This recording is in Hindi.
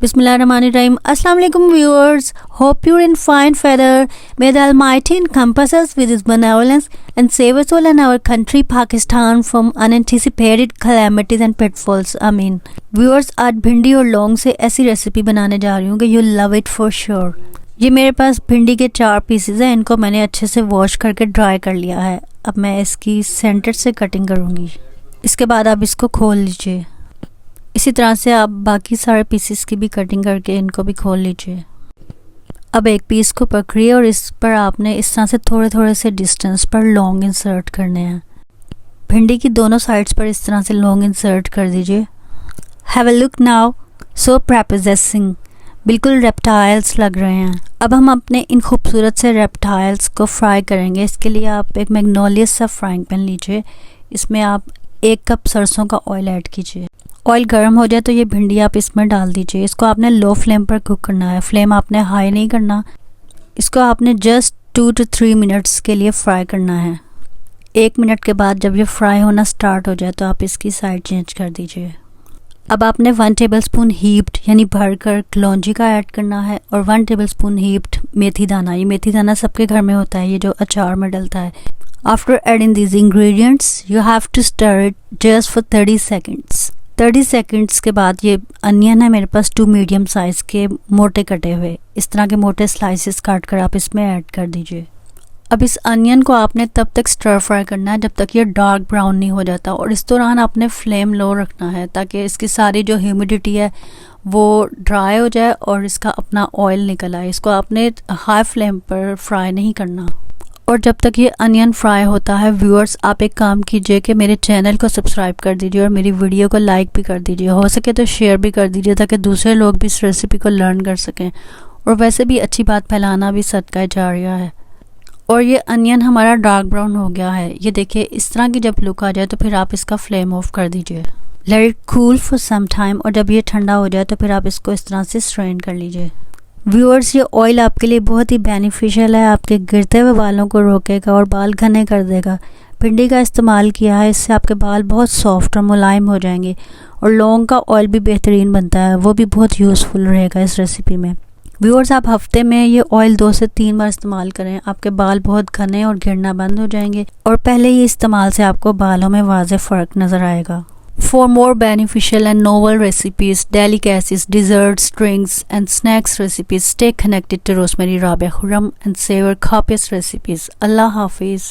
Bismillahirrahmanirrahim. Assalamu alaikum viewers. Hope you're in fine feather. May the Almighty encompass us with His benevolence and save us all and our country Pakistan from unanticipated calamities and pitfalls. Amin. Viewers, आज भिंडी और लौंग से ऐसी रेसिपी बनाने जा रही हूँ कि you'll love it for sure. ये मेरे पास भिंडी के 4 पीसेज हैं. इनको मैंने अच्छे से वॉश करके ड्राई कर लिया है. अब मैं इसकी सेंटर से कटिंग करूँगी. इसके बाद आप इसको खोल लीजिए. इसी तरह से आप बाकी सारे पीसेस की भी कटिंग करके इनको भी खोल लीजिए. अब एक पीस को पकड़िए और इस पर आपने इस तरह से थोड़े थोड़े से डिस्टेंस पर लौंग इंसर्ट करने हैं. भिंडी की दोनों साइड्स पर इस तरह से लौंग इंसर्ट कर दीजिए. हैव अ लुक नाउ, सो प्रेपोजेसिंग, बिल्कुल रेप्टाइल्स लग रहे हैं. अब हम अपने इन खूबसूरत से रेप्टाइल्स को फ्राई करेंगे. इसके लिए आप एक मैग्नोलिया सा फ्राइंग पैन लीजिए. इसमें आप 1 कप सरसों का ऑयल ऐड कीजिए. ऑयल गर्म हो जाए तो ये भिंडी आप इसमें डाल दीजिए. इसको आपने लो फ्लेम पर कुक करना है. फ्लेम आपने हाई नहीं करना. इसको आपने जस्ट 2 to 3 मिनट्स के लिए फ्राई करना है. 1 मिनट के बाद जब ये फ्राई होना स्टार्ट हो जाए तो आप इसकी साइड चेंज कर दीजिए. अब आपने 1 टेबलस्पून हीप्ड यानी भरकर कलौंजी का ऐड करना है और 1 टेबलस्पून हीप्ड मेथी दाना. ये मेथी दाना सबके घर में होता है, ये जो अचार में डलता है. After adding these ingredients you have to stir it just for 30 seconds. 30 seconds के बाद ये अनियन है मेरे पास 2 मीडियम साइज़ के मोटे कटे हुए. इस तरह के मोटे स्लाइसेस काट कर आप इसमें ऐड कर दीजिए. अब इस अनियन को आपने तब तक स्टर फ्राई करना है जब तक ये डार्क ब्राउन नहीं हो जाता. और इस दौरान आपने फ्लेम लो रखना है ताकि इसकी सारी जो ह्यूमिडिटी है वो ड्राई हो जाए और इसका अपना ऑयल निकल आए. इसको आपने हाई फ्लेम पर फ्राई नहीं करना. और जब तक ये अनियन फ्राई होता है व्यूअर्स, आप एक काम कीजिए कि मेरे चैनल को सब्सक्राइब कर दीजिए और मेरी वीडियो को लाइक भी कर दीजिए. हो सके तो शेयर भी कर दीजिए ताकि दूसरे लोग भी इस रेसिपी को लर्न कर सकें. और वैसे भी अच्छी बात फैलाना भी सदका जारिया है. और ये अनियन हमारा डार्क ब्राउन हो गया है. ये देखिए इस तरह की जब लुक आ जाए तो फिर आप इसका फ्लेम ऑफ कर दीजिए. Let it cool for some time. और जब ये ठंडा हो जाए तो फिर आप इसको इस तरह से स्ट्रेन कर लीजिए. व्यूअर्स, ये ऑयल आपके लिए बहुत ही बेनिफिशियल है. आपके गिरते हुए बालों को रोकेगा और बाल घने कर देगा. भिंडी का इस्तेमाल किया है, इससे आपके बाल बहुत सॉफ्ट और मुलायम हो जाएंगे. और लौंग का ऑयल भी बेहतरीन बनता है, वो भी बहुत यूज़फुल रहेगा इस रेसिपी में. व्यूअर्स, आप हफ्ते में ये ऑयल 2 से 3 बार इस्तेमाल करें. आपके बाल बहुत घने और गिरना बंद हो जाएंगे और पहले ही इस्तेमाल से आपको बालों में वाज़ेह फ़र्क नज़र आएगा. For more beneficial and novel recipes, delicacies, desserts, drinks and snacks recipes, stay connected to Rosemary Rabia Khurram and savor copious recipes. Allah Hafiz.